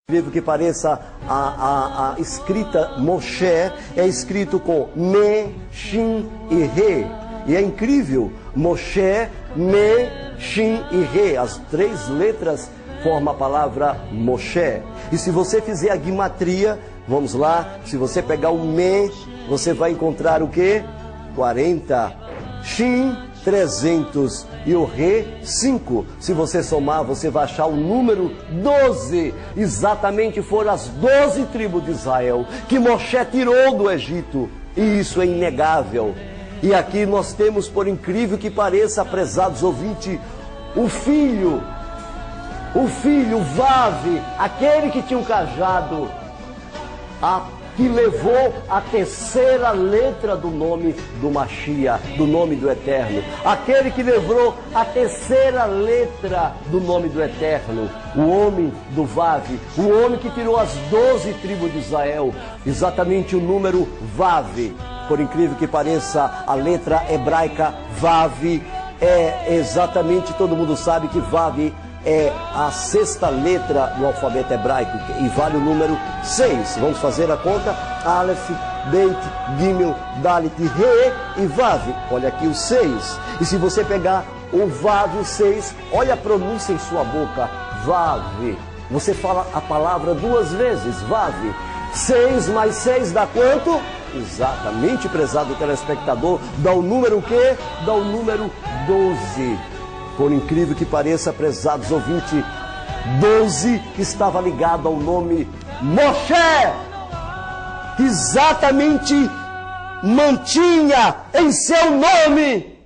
Incrível que pareça, a escrita Moshe é escrito com Me, Shin e Re. E é incrível, Moshe, Me, Shin e Re. As três letras formam a palavra Moshe. E se você fizer a guimatria, vamos lá, se você pegar o Me, você vai encontrar o quê? 40. Shin, 300 e o Re, 5. Se você somar, você vai achar o número 12. Exatamente foram as 12 tribos de Israel que Moshe tirou do Egito. E isso é inegável. E aqui nós temos, por incrível que pareça, prezados ouvintes, o filho, o Vav, aquele que tinha um cajado, que levou a terceira letra do nome do Mashiach, do nome do Eterno. Aquele que levou a terceira letra do nome do Eterno, o homem do Vav, o homem que tirou as 12 tribos de Israel, exatamente o número Vav. Por incrível que pareça, a letra hebraica Vav é exatamente, todo mundo sabe que Vav é a sexta letra do alfabeto hebraico e vale o número 6. Vamos fazer a conta. Aleph, Beit, Gimel, Dalet, Re e Vav. Olha aqui o 6. E se você pegar o Vav, o 6, olha a pronúncia em sua boca. Vav. Você fala a palavra duas vezes. Vav. 6 mais 6 dá quanto? Exatamente, prezado telespectador. Dá o número o quê? Dá o número 12. Por incrível que pareça, prezados ouvintes, 12 estava ligado ao nome Moshe, que exatamente mantinha em seu nome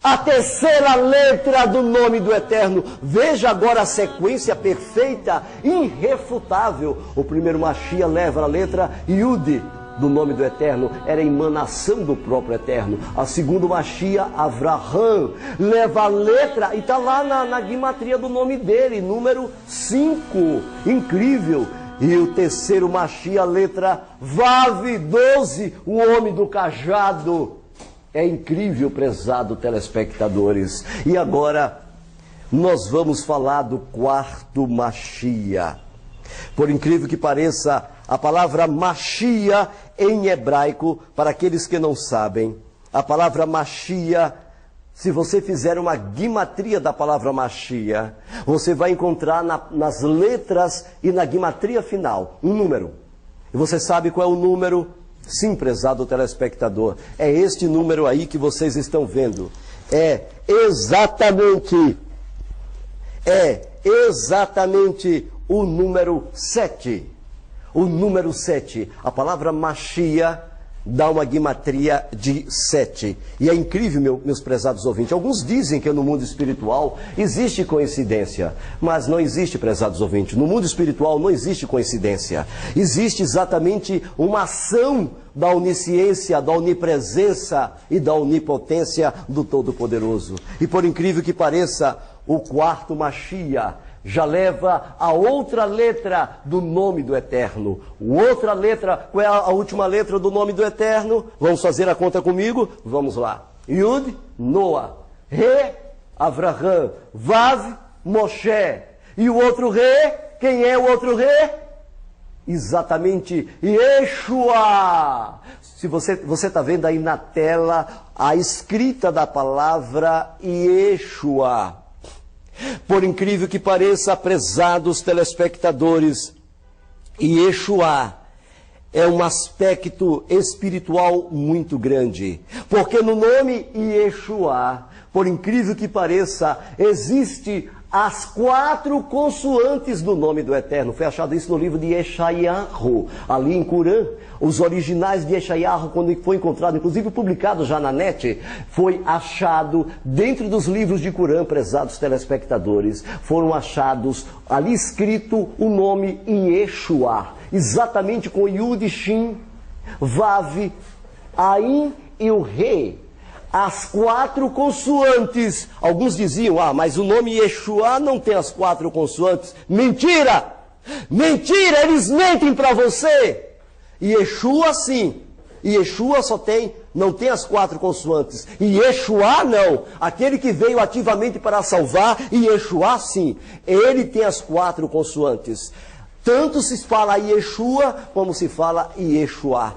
a terceira letra do nome do Eterno. Veja agora a sequência perfeita, irrefutável. O primeiro Mashiach leva a letra Yud, do nome do Eterno, era a emanação do próprio Eterno. A segunda Mashiach, Avraham, leva a letra, e está lá na guimatria do nome dele, número 5, incrível. E o terceiro Mashiach, a letra Vav, 12, o homem do cajado. É incrível, prezado telespectadores. E agora, nós vamos falar do quarto Mashiach. Por incrível que pareça, a palavra Mashiach em hebraico, para aqueles que não sabem, a palavra Mashiach, se você fizer uma guimatria da palavra Mashiach, você vai encontrar nas letras e na guimatria final um número. E você sabe qual é o número? Sim, prezado telespectador, é este número aí que vocês estão vendo. É exatamente o número 7. O número 7. A palavra Mashiach dá uma guimatria de 7. E é incrível, meus prezados ouvintes. Alguns dizem que no mundo espiritual existe coincidência. Mas não existe, prezados ouvintes. No mundo espiritual não existe coincidência. Existe exatamente uma ação da onisciência, da onipresença e da onipotência do Todo-Poderoso. E por incrível que pareça, o quarto Mashiach já leva a outra letra do nome do Eterno. Outra letra, qual é a última letra do nome do Eterno? Vamos fazer a conta comigo? Vamos lá. Yud, Noah. Re, Avraham. Vav, Moshe. E o outro Re, quem é o outro Re? Exatamente, Yeshua. Se você está vendo aí na tela a escrita da palavra Yeshua. Por incrível que pareça, prezados telespectadores, Yeshua é um aspecto espiritual muito grande. Porque no nome Yeshua, por incrível que pareça, existe as 4 consoantes do nome do Eterno. Foi achado isso no livro de Yeshayahu, ali em Corã. Os originais de Yeshayahu, quando foi encontrado, inclusive publicado já na net, foi achado dentro dos livros de Corã, prezados telespectadores, foram achados ali escrito o nome Yeshua, exatamente com Yud, Shin, Vav, Ain e o Re. As 4 consoantes. Alguns diziam, mas o nome Yeshua não tem as 4 consoantes. Mentira! Mentira! Eles mentem para você! Yeshua sim. Yeshua não tem as 4 consoantes. E Yeshua não. Aquele que veio ativamente para salvar, Yeshua sim. Ele tem as 4 consoantes. Tanto se fala Yeshua, como se fala Yeshua.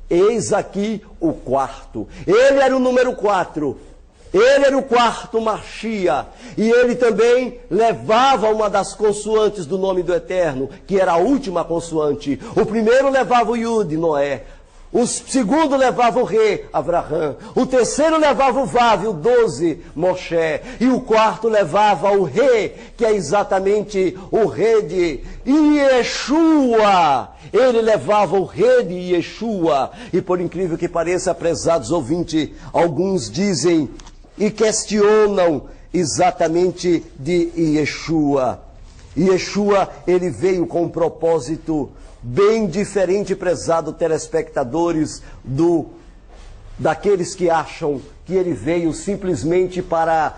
Eis aqui o quarto. Ele era o número 4. Ele era o quarto Machia. E ele também levava uma das consoantes do nome do Eterno, que era a última consoante. O primeiro levava o Yud, Noé. O segundo levava o Re, Avraham. O terceiro levava o Vav, o 12, Moshe. E o quarto levava o Re, que é exatamente o Re de Yeshua. Ele levava o Re de Yeshua. E por incrível que pareça, prezados ouvintes, alguns dizem e questionam exatamente de Yeshua. Yeshua, ele veio com um propósito bem diferente, prezado telespectadores, daqueles que acham que ele veio simplesmente para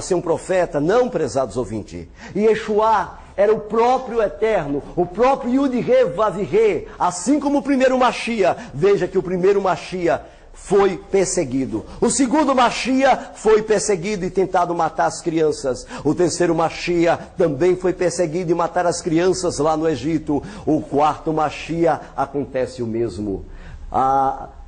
ser um profeta. Não, prezados ouvintes. Yeshua era o próprio Eterno, o próprio Yud-Re, Vav-Re, assim como o primeiro Machia. Veja que o primeiro Machia foi perseguido. O segundo Machia foi perseguido e tentado matar as crianças. O terceiro Machia também foi perseguido e matar as crianças lá no Egito. O quarto Machia acontece o mesmo.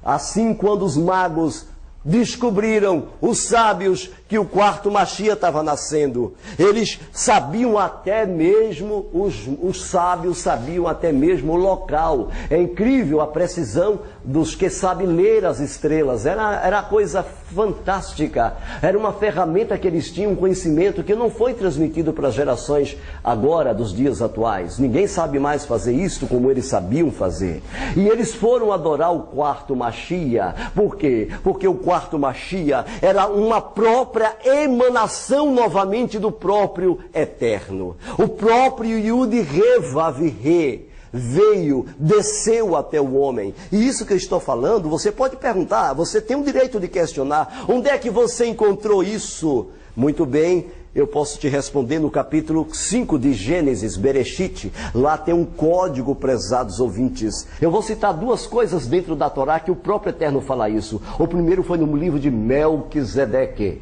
Assim, quando os magos descobriram, os sábios, que o quarto Machia estava nascendo, eles sabiam até mesmo, os sábios sabiam até mesmo o local. É incrível a precisão dos que sabem ler as estrelas. Era coisa fantástica. Era uma ferramenta que eles tinham, um conhecimento que não foi transmitido para as gerações agora, dos dias atuais. Ninguém sabe mais fazer isso como eles sabiam fazer. E eles foram adorar o quarto Machia. Por quê? Porque o quarto Machia era uma própria emanação novamente do próprio Eterno. O próprio Yud-Re, Vav-Re veio, desceu até o homem. E isso que eu estou falando, você pode perguntar, você tem o direito de questionar, onde é que você encontrou isso? Muito bem, eu posso te responder no capítulo 5 de Gênesis, Bereshit. Lá tem um código, prezados ouvintes. Eu vou citar duas coisas dentro da Torá que o próprio Eterno fala isso. O primeiro foi no livro de Melquisedeque.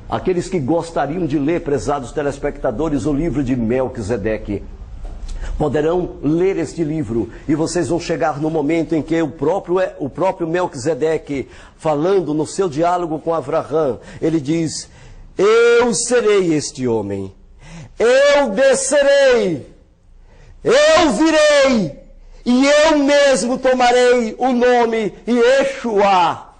Aqueles que gostariam de ler, prezados telespectadores, o livro de Melquisedeque, poderão ler este livro e vocês vão chegar no momento em que o próprio Melquisedeque, falando no seu diálogo com Avraham, ele diz: eu serei este homem, eu descerei, eu virei, e eu mesmo tomarei o nome Yeshua,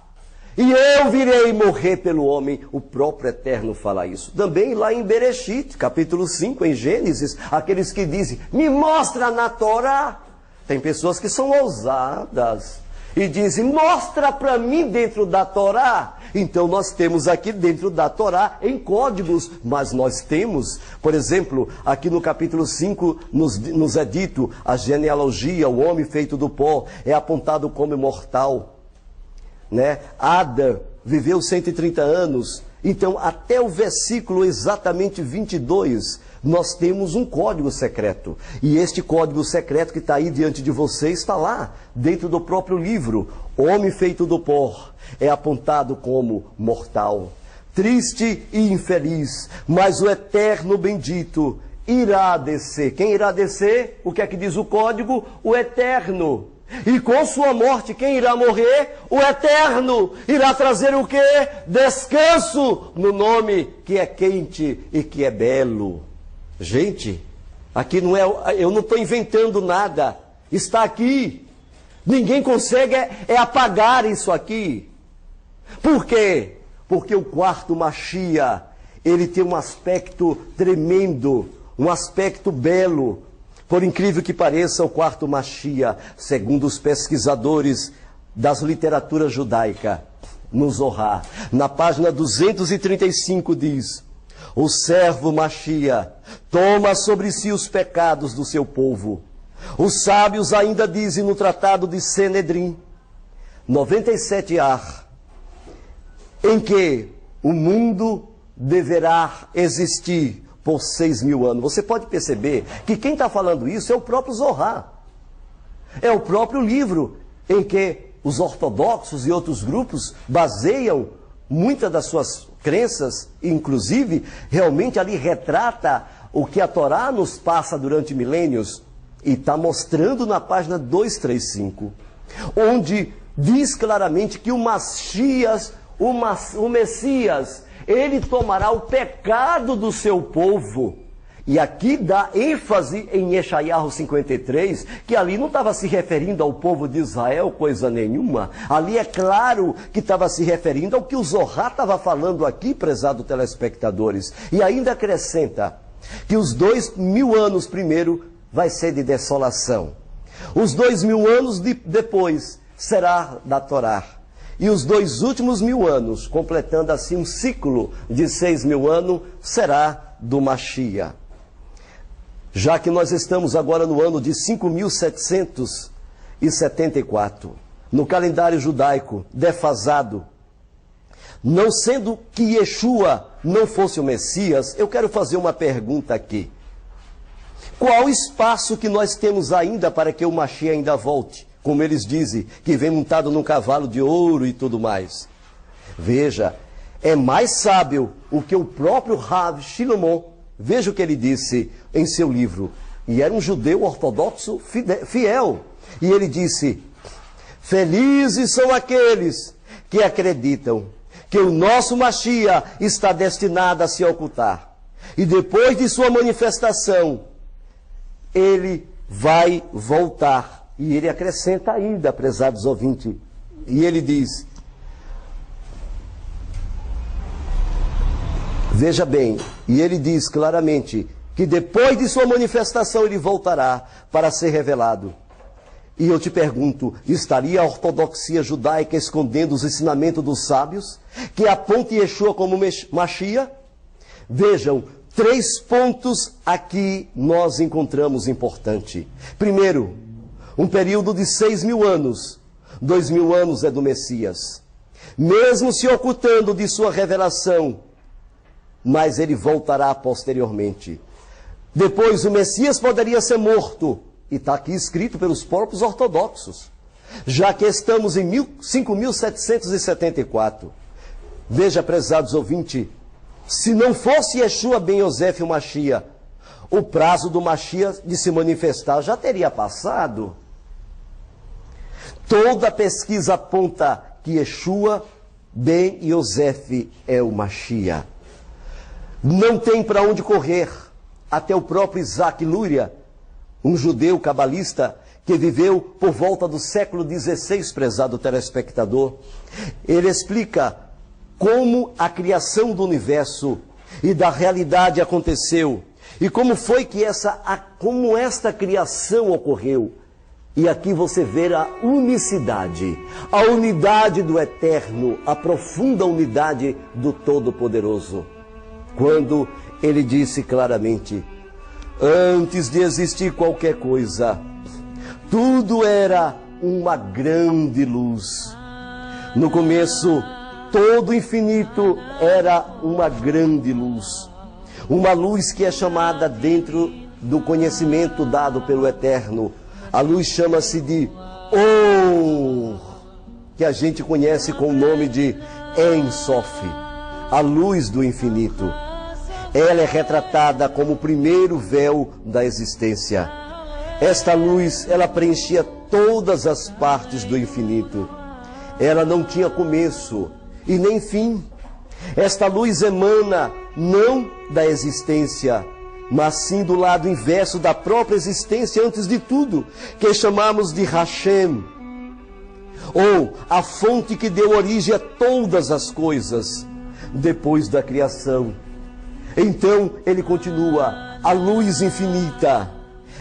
e eu virei morrer pelo homem. O próprio Eterno fala isso. Também lá em Bereshit, capítulo 5, em Gênesis, aqueles que dizem, me mostra na Torá. Tem pessoas que são ousadas e dizem, mostra para mim dentro da Torá. Então nós temos aqui dentro da Torá em códigos, mas nós temos, por exemplo, aqui no capítulo 5 nos é dito, a genealogia, o homem feito do pó, é apontado como imortal. Né? Adão viveu 130 anos. Então até o versículo exatamente 22 nós temos um código secreto, e este código secreto que está aí diante de você está lá dentro do próprio livro. Homem feito do pó é apontado como mortal, triste e infeliz, mas o Eterno bendito irá descer. Quem irá descer? O que é que diz o código? O Eterno. E com sua morte, quem irá morrer? O Eterno. Irá trazer o quê? Descanso no nome que é quente e que é belo. Gente, aqui não é, eu não estou inventando nada. Está aqui. Ninguém consegue apagar isso aqui. Por quê? Porque o quarto Machia, ele tem um aspecto tremendo, um aspecto belo. Por incrível que pareça, o quarto Machia, segundo os pesquisadores das literaturas judaicas, no Zohar, na página 235 diz: o servo Machia toma sobre si os pecados do seu povo. Os sábios ainda dizem no tratado de Senedrim 97a, em que o mundo deverá existir por 6.000 anos. Você pode perceber que quem está falando isso é o próprio Zohar. É o próprio livro em que os ortodoxos e outros grupos baseiam muitas das suas crenças, inclusive realmente ali retrata o que a Torá nos passa durante milênios, e está mostrando na página 235, onde diz claramente que o Messias, ele tomará o pecado do seu povo. E aqui dá ênfase em Yeshayahu 53, que ali não estava se referindo ao povo de Israel, coisa nenhuma. Ali é claro que estava se referindo ao que o Zohar estava falando aqui, prezados telespectadores. E ainda acrescenta que os 2000 anos primeiro vai ser de desolação. Os 2000 anos depois será da Torá. E os 2 últimos 1000 anos, completando assim um ciclo de 6.000 anos, será do Mashiach. Já que nós estamos agora no ano de 5.774, no calendário judaico, defasado, não sendo que Yeshua não fosse o Messias, eu quero fazer uma pergunta aqui. Qual o espaço que nós temos ainda para que o Mashiach ainda volte? Como eles dizem, que vem montado num cavalo de ouro e tudo mais. Veja, é mais sábio o que o próprio Rav Shlomo, veja o que ele disse em seu livro, e era um judeu ortodoxo fiel, e ele disse: felizes são aqueles que acreditam que o nosso Mashiach está destinado a se ocultar, e depois de sua manifestação, ele vai voltar. E ele acrescenta ainda, prezados ouvintes, e ele diz, veja bem, e ele diz claramente que depois de sua manifestação ele voltará para ser revelado. E eu te pergunto, estaria a ortodoxia judaica escondendo os ensinamentos dos sábios, que apontam Yeshua como Mashiach? Vejam, 3 pontos aqui nós encontramos importante. Primeiro, um período de 6.000 anos, 2.000 anos é do Messias. Mesmo se ocultando de sua revelação, mas ele voltará posteriormente. Depois o Messias poderia ser morto, e está aqui escrito pelos próprios ortodoxos, já que estamos em 5.774. Veja, prezados ouvintes, se não fosse Yeshua ben Yosef o Mashiach, o prazo do Mashiach de se manifestar já teria passado. Toda pesquisa aponta que Yeshua ben Yosef é o Mashiach. Não tem para onde correr. Até o próprio Isaac Luria, um judeu cabalista que viveu por volta do século XVI, prezado telespectador, ele explica como a criação do universo e da realidade aconteceu e como foi que como esta criação ocorreu. E aqui você vê a unicidade, a unidade do Eterno, a profunda unidade do Todo-Poderoso. Quando ele disse claramente, antes de existir qualquer coisa, tudo era uma grande luz. No começo, todo o infinito era uma grande luz. Uma luz que é chamada dentro do conhecimento dado pelo Eterno. A luz chama-se de Or, que a gente conhece com o nome de Ein Sof, a luz do infinito. Ela é retratada como o primeiro véu da existência. Esta luz, ela preenchia todas as partes do infinito. Ela não tinha começo e nem fim. Esta luz emana não da existência, mas sim do lado inverso da própria existência antes de tudo, que chamamos de Hashem, ou a fonte que deu origem a todas as coisas depois da criação. Então ele continua, a luz infinita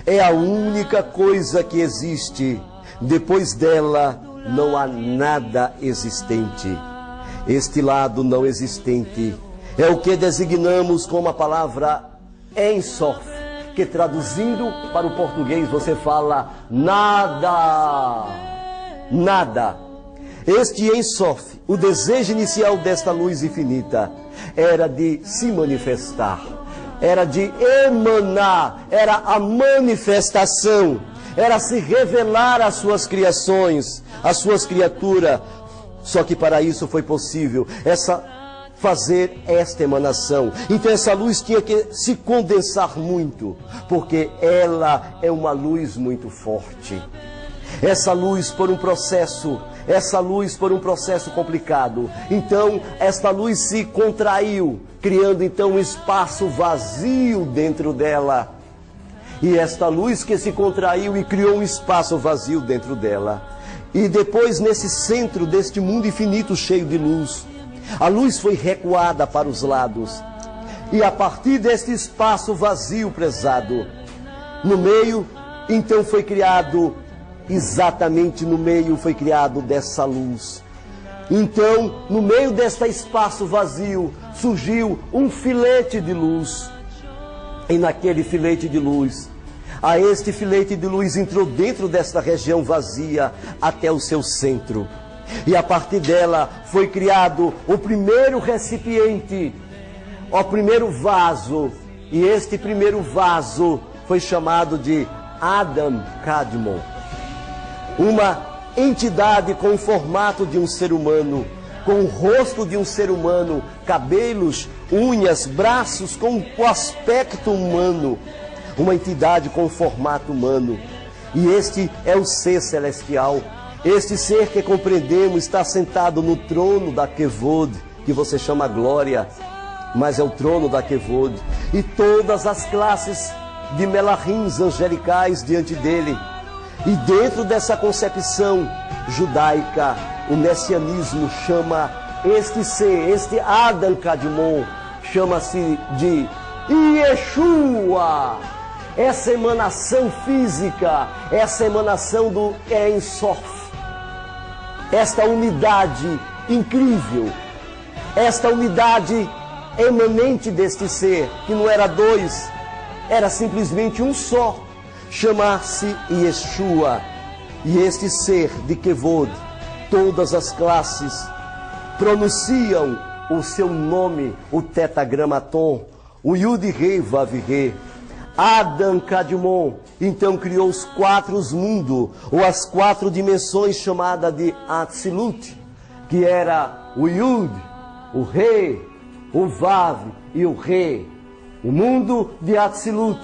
é a única coisa que existe, depois dela não há nada existente. Este lado não existente é o que designamos como a palavra Ein Sof, que traduzindo para o português você fala nada, nada. Este Ein Sof, o desejo inicial desta luz infinita, era de se manifestar, era de emanar, era a manifestação, era se revelar às suas criações, às suas criaturas. Só que para isso foi possível essa fazer esta emanação. Então essa luz tinha que se condensar muito, porque ela é uma luz muito forte. Essa luz por um processo complicado. Então esta luz se contraiu, criando então um espaço vazio dentro dela. E esta luz que se contraiu e criou um espaço vazio dentro dela. E depois, nesse centro deste mundo infinito cheio de luz, a luz foi recuada para os lados. E a partir deste espaço vazio, prezado, no meio, então foi criado, exatamente no meio foi criado dessa luz. Então, no meio deste espaço vazio, surgiu um filete de luz. E naquele filete de luz, este filete de luz entrou dentro desta região vazia até o seu centro. E a partir dela foi criado o primeiro recipiente, o primeiro vaso. E este primeiro vaso foi chamado de Adam Kadmon. Uma entidade com o formato de um ser humano, com o rosto de um ser humano, cabelos, unhas, braços, com o aspecto humano. Uma entidade com o formato humano. E este é o ser celestial. Este ser que compreendemos está sentado no trono da Kevod, que você chama glória, mas é o trono da Kevod. E todas as classes de Melahims angelicais diante dele. E dentro dessa concepção judaica, o messianismo chama este ser, este Adam Kadmon, chama-se de Yeshua. Essa emanação física, essa emanação do Ein Sof, esta unidade incrível, esta unidade emanente deste ser, que não era dois, era simplesmente um só, chamar-se Yeshua. E este ser de Kevod, todas as classes pronunciam o seu nome, o tetragramaton, o Yud-Rei Vav-Rei. Adam Kadmon então criou os quatro mundos, ou as quatro dimensões chamadas de Atzilut, que era o Yud, o Rei, o Vav e o Rei. O mundo de Atzilut.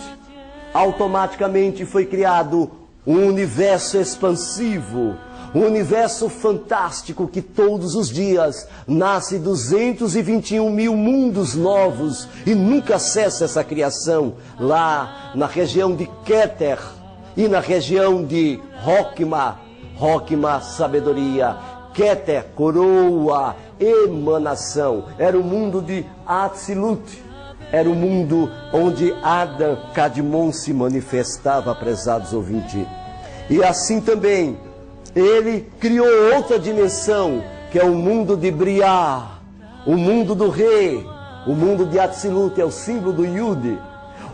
Automaticamente foi criado um universo expansivo, um universo fantástico que todos os dias nasce 221 mil mundos novos e nunca cessa essa criação lá na região de Keter e na região de Hokmah, sabedoria, Keter, coroa, emanação. Era o mundo de Atzilut. Era o mundo onde Adam Kadmon se manifestava, prezados ouvintes. E assim também, ele criou outra dimensão, que é o mundo de Briah, o mundo do rei. O mundo de Atzilut é o símbolo do Yud.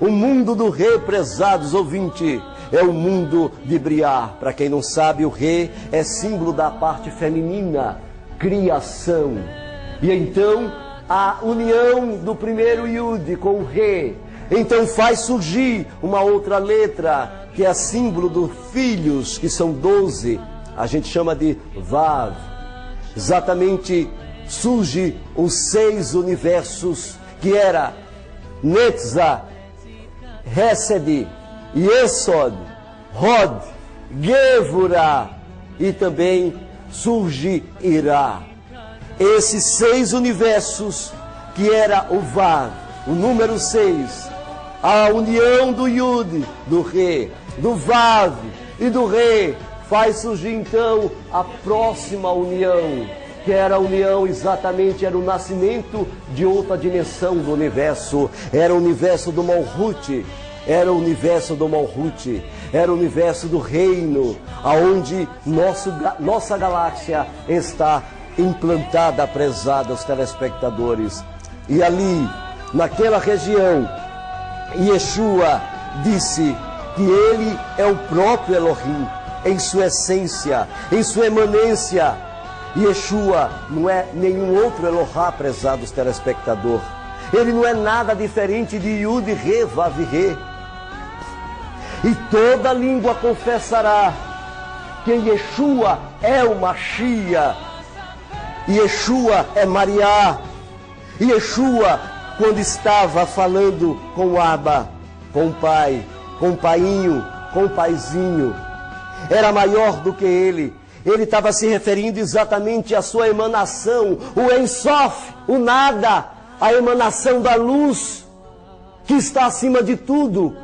O mundo do rei, prezados ouvintes, é o mundo de Briah. Para quem não sabe, o rei é símbolo da parte feminina, criação. E então, a união do primeiro Yud com o rei, então faz surgir uma outra letra, que é símbolo dos filhos, que são 12, a gente chama de Vav. Exatamente, surge os 6 universos, que era Netzah, Hesed, Yesod, Hod, Gevurah, e também surge Irá. Esses 6 universos, que era o Vav, o número 6, a união do Yud, do Rei, do Vav e do Rei, faz surgir então a próxima união, que era a união exatamente, era o nascimento de outra dimensão do universo, era o universo do Malhut, era o universo do Malhut, era o universo do reino, aonde nossa galáxia está implantada, prezados telespectadores. E ali, naquela região, Yeshua disse que ele é o próprio Elohim, em sua essência, em sua emanência. Yeshua não é nenhum outro Elohá, prezados telespectadores. Ele não é nada diferente de Yud-Rei, Vav-Rei. E toda língua confessará que Yeshua é o Mashiach. Yeshua é Mariá. E Yeshua, quando estava falando com Abba, com o Pai, com o Painho, com o Paizinho, era maior do que ele. Ele estava se referindo exatamente à sua emanação, o Ein Sof, o nada, a emanação da luz, que está acima de tudo,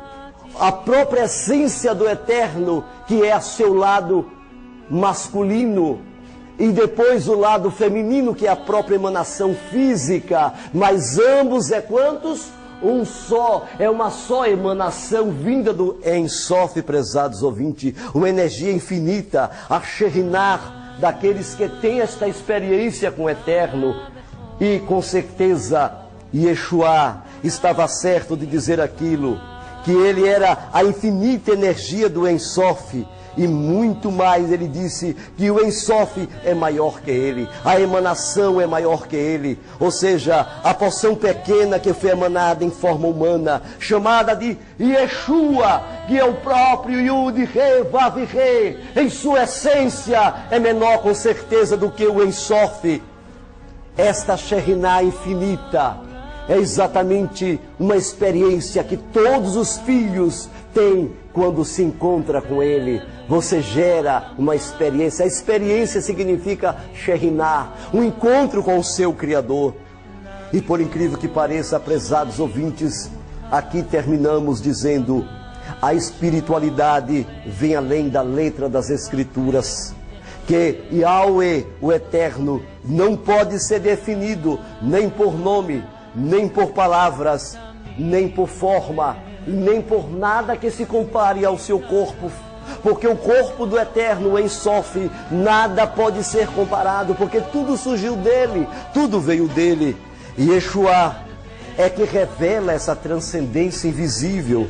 a própria essência do Eterno, que é a seu lado masculino, e depois o lado feminino, que é a própria emanação física, mas ambos é quantos? Um só, é uma só emanação vinda do Ein Sof, prezados ouvintes, uma energia infinita, a Shekhinah daqueles que têm esta experiência com o Eterno. E com certeza Yeshua estava certo de dizer aquilo, que ele era a infinita energia do Ein Sof. E muito mais, ele disse que o Ein Sof é maior que ele, a emanação é maior que ele, ou seja, a porção pequena que foi emanada em forma humana, chamada de Yeshua, que é o próprio Yud, Re, Vav, Re, em sua essência é menor com certeza do que o Ein Sof. Esta Shekhinah infinita é exatamente uma experiência que todos os filhos têm quando se encontra com ele. Você gera uma experiência. A experiência significa Shekhinah, um encontro com o seu Criador. E por incrível que pareça, prezados ouvintes, aqui terminamos dizendo: a espiritualidade vem além da letra das Escrituras, que Yahweh, o Eterno, não pode ser definido nem por nome, nem por palavras, nem por forma, nem por nada que se compare ao seu corpo, porque o corpo do Eterno, Ein Sof, nada pode ser comparado, porque tudo surgiu dele, tudo veio dele. E Yeshua é que revela essa transcendência invisível,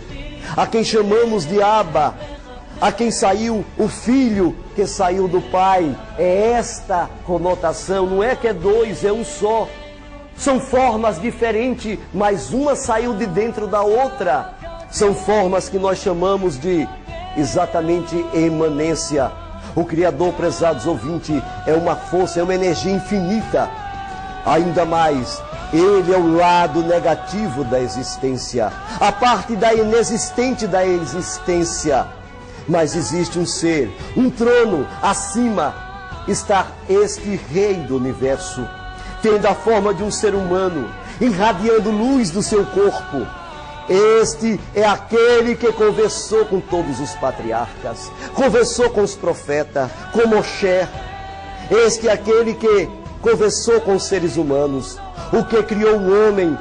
a quem chamamos de Abba, a quem saiu o Filho que saiu do Pai. É esta conotação, não é que é dois, é um só. São formas diferentes, mas uma saiu de dentro da outra. São formas que nós chamamos de exatamente emanência. O Criador, prezados ouvintes, é uma força, é uma energia infinita. Ainda mais, ele é o lado negativo da existência, a parte da inexistente da existência. Mas existe um ser, um trono acima, está este Rei do Universo, tendo a forma de um ser humano, irradiando luz do seu corpo. Este é aquele que conversou com todos os patriarcas, conversou com os profetas, com Moshe. Este é aquele que conversou com os seres humanos, o que criou o homem.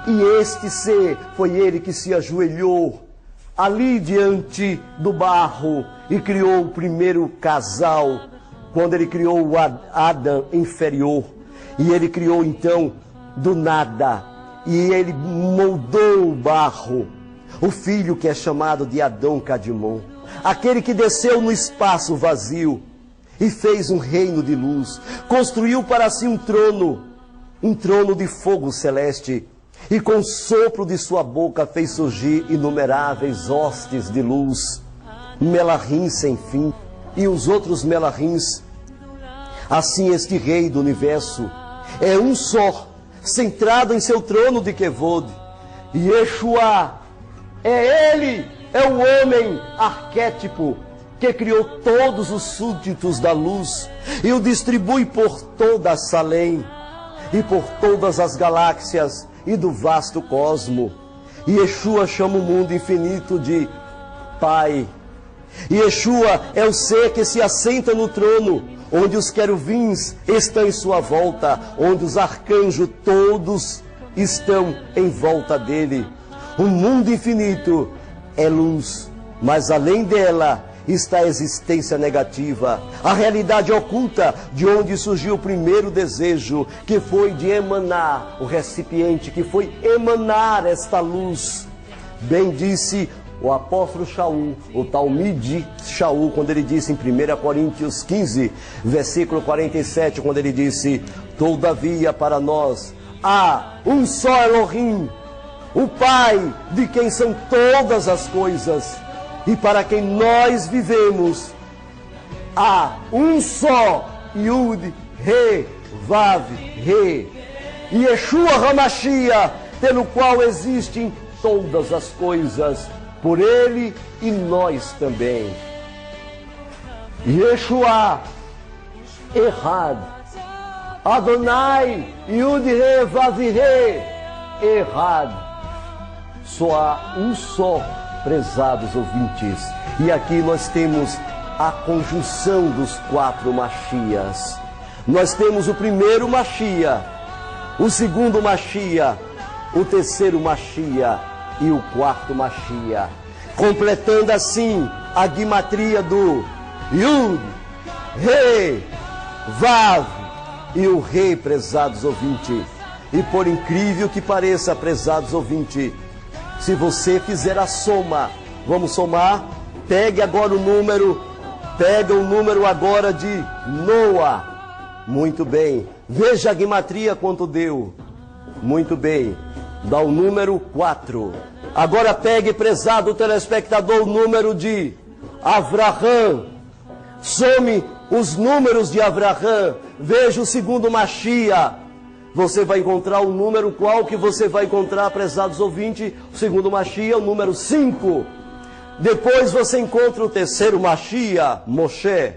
E este ser foi ele que se ajoelhou ali diante do barro e criou o primeiro casal, quando ele criou o Adão inferior. E ele criou então do nada, e ele moldou o barro, o filho que é chamado de Adão Cadmon, aquele que desceu no espaço vazio e fez um reino de luz, construiu para si um trono de fogo celeste, e com o sopro de sua boca fez surgir inumeráveis hostes de luz, melahim sem fim, e os outros melahins. Assim este Rei do Universo é um só, centrado em seu trono de Kevod. Yeshua é ele, é o homem arquétipo que criou todos os súditos da luz e o distribui por toda a Salém e por todas as galáxias e do vasto cosmo. E Yeshua chama o mundo infinito de Pai. E Yeshua é o ser que se assenta no trono, onde os querubins estão em sua volta, onde os arcanjos todos estão em volta dele. O mundo infinito é luz, mas além dela está a existência negativa, a realidade oculta, de onde surgiu o primeiro desejo, que foi de emanar o recipiente, que foi emanar esta luz. Bem disse o apóstolo Shaul, o Talmide Shaul, quando ele disse em 1 Coríntios 15, versículo 47, quando ele disse: todavia para nós há um só Elohim, o Pai, de quem são todas as coisas, e para quem nós vivemos, há um só Yud, Re, Vav, Re. Yeshua HaMashiach, pelo qual existem todas as coisas, por ele e nós também. Yeshua Echad, Adonai Yud-He Vav-He Echad. Só há um só, prezados ouvintes. E aqui nós temos a conjunção dos 4 Mashias. Nós temos o primeiro Mashiach, o segundo Mashiach, o terceiro Mashiach e o quarto Mashiach, completando assim a guimatria do Yud, Re, Vav e o Rei, prezados ouvintes. E por incrível que pareça, prezados ouvintes, se você fizer a soma, vamos somar, pegue agora o número, pega o número agora de Noa. Muito bem, veja a guimatria quanto deu. Muito bem, dá o número 4. Agora pegue, prezado telespectador, o número de Avraham. Some os números de Avraham. Veja o segundo Mashiach. Você vai encontrar o número qual que você vai encontrar, prezados ouvintes? O segundo Mashiach, o número 5. Depois você encontra o terceiro Mashiach, Moshe.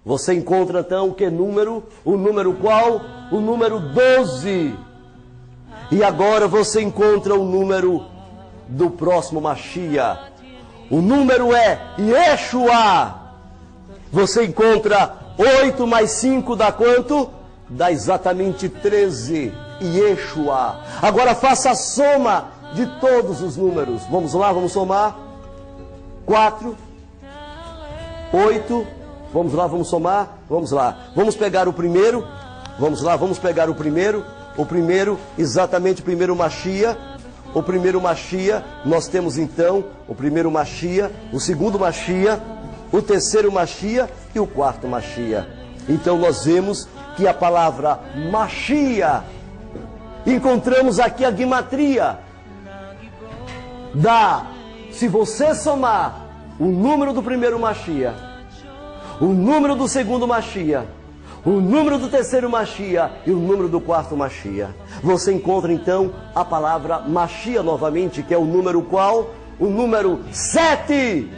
Você encontra então o que número? O número qual? O número 12. E agora você encontra o número do próximo Mashiach. O número é Yeshua. Você encontra 8 mais 5 dá quanto? Dá exatamente 13. Yeshua. Agora faça a soma de todos os números. Vamos lá, vamos somar. 4, 8, vamos lá, vamos somar, vamos lá. Vamos pegar o primeiro, vamos lá, vamos pegar o primeiro, exatamente o primeiro Mashiach. O primeiro Mashiach, nós temos então o primeiro Mashiach, o segundo Mashiach, o terceiro Mashiach e o quarto Mashiach. Então nós vemos que a palavra Mashiach, encontramos aqui a guimatria da... Se você somar o número do primeiro Mashiach, o número do segundo Mashiach, o número do terceiro Mashiach e o número do quarto Mashiach, você encontra então a palavra Mashiach novamente, que é o número qual? O número 7.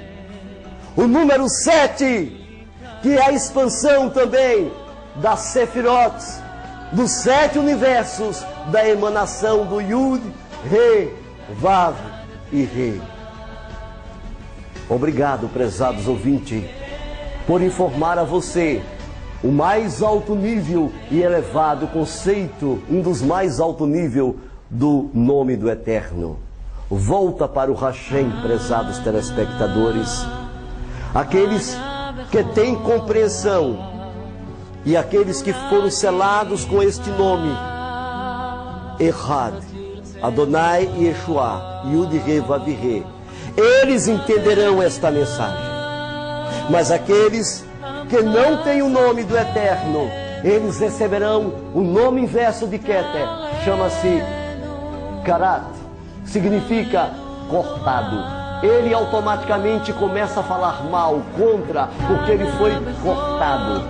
O número 7, que é a expansão também das Sefirot, dos 7 universos, da emanação do Yud, Re, Vav e Re. Obrigado, prezados ouvintes, por informar a você o mais alto nível e elevado conceito, um dos mais alto nível do nome do Eterno. Volta para o Hashem, prezados telespectadores. Aqueles que têm compreensão e aqueles que foram selados com este nome, Echad, Adonai e Yeshua, Yud-He Vav-He, eles entenderão esta mensagem. Mas aqueles que não têm o nome do Eterno, eles receberão o nome inverso de Keter, chama-se Karat, significa cortado. Ele automaticamente começa a falar mal, contra, porque ele foi cortado.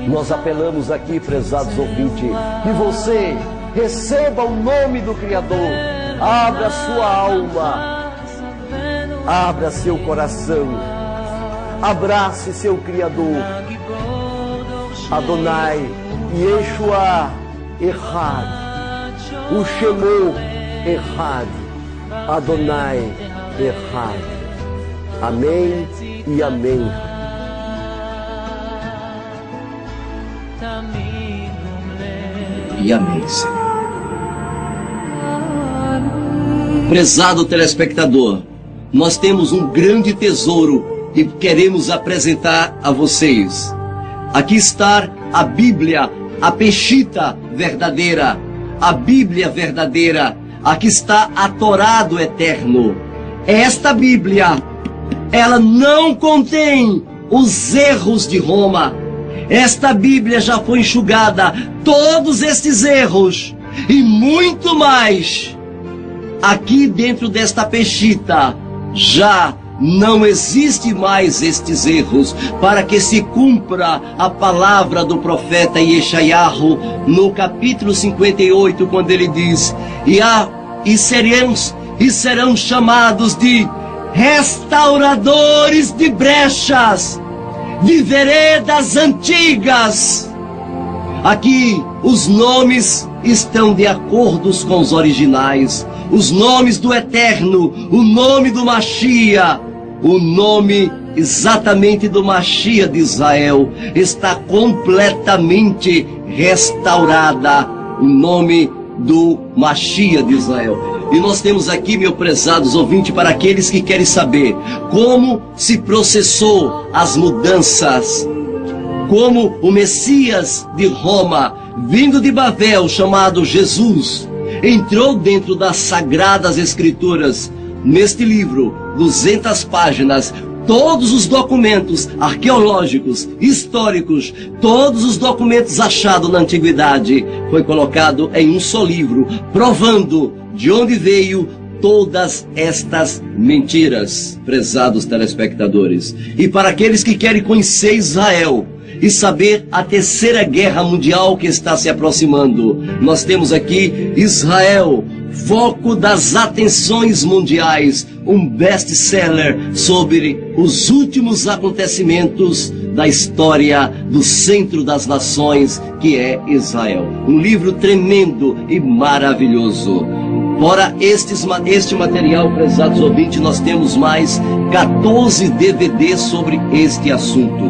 Nós apelamos aqui, prezados ouvintes, que você receba o nome do Criador, abra sua alma, abra seu coração, abrace seu Criador. Adonai, Yeshua, Echad, o Shemo, Echad, Adonai, Echad. Amém e amém. E amém, Senhor. Prezado telespectador, nós temos um grande tesouro e queremos apresentar a vocês. Aqui está a Bíblia, a Peshita verdadeira, a Bíblia verdadeira. Aqui está a Torá do Eterno. Esta Bíblia, ela não contém os erros de Roma. Esta Bíblia já foi enxugada, todos estes erros e muito mais. Aqui dentro desta Peshita já não existe mais estes erros, para que se cumpra a palavra do profeta Yeshayahu no capítulo 58, quando ele diz: e serão chamados de restauradores de brechas, de veredas antigas. Aqui os nomes estão de acordo com os originais, os nomes do Eterno, o nome do Mashiach, o nome exatamente do Mashiach de Israel está completamente restaurada, o nome do Mashiach de Israel. E nós temos aqui, meus prezados ouvintes, para aqueles que querem saber como se processou as mudanças, como o Messias de Roma, vindo de Babel, chamado Jesus, entrou dentro das Sagradas Escrituras. Neste livro, 200 páginas, todos os documentos arqueológicos, históricos, todos os documentos achados na antiguidade, foi colocado em um só livro, provando de onde veio todas estas mentiras, prezados telespectadores. E para aqueles que querem conhecer Israel e saber a terceira guerra mundial que está se aproximando, nós temos aqui Israel, foco das atenções mundiais, um best-seller sobre os últimos acontecimentos da história do centro das nações, que é Israel. Um livro tremendo e maravilhoso. Fora este material, prezados ouvintes, nós temos mais 14 DVDs sobre este assunto.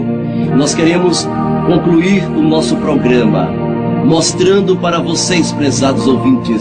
Nós queremos concluir o nosso programa mostrando para vocês, prezados ouvintes,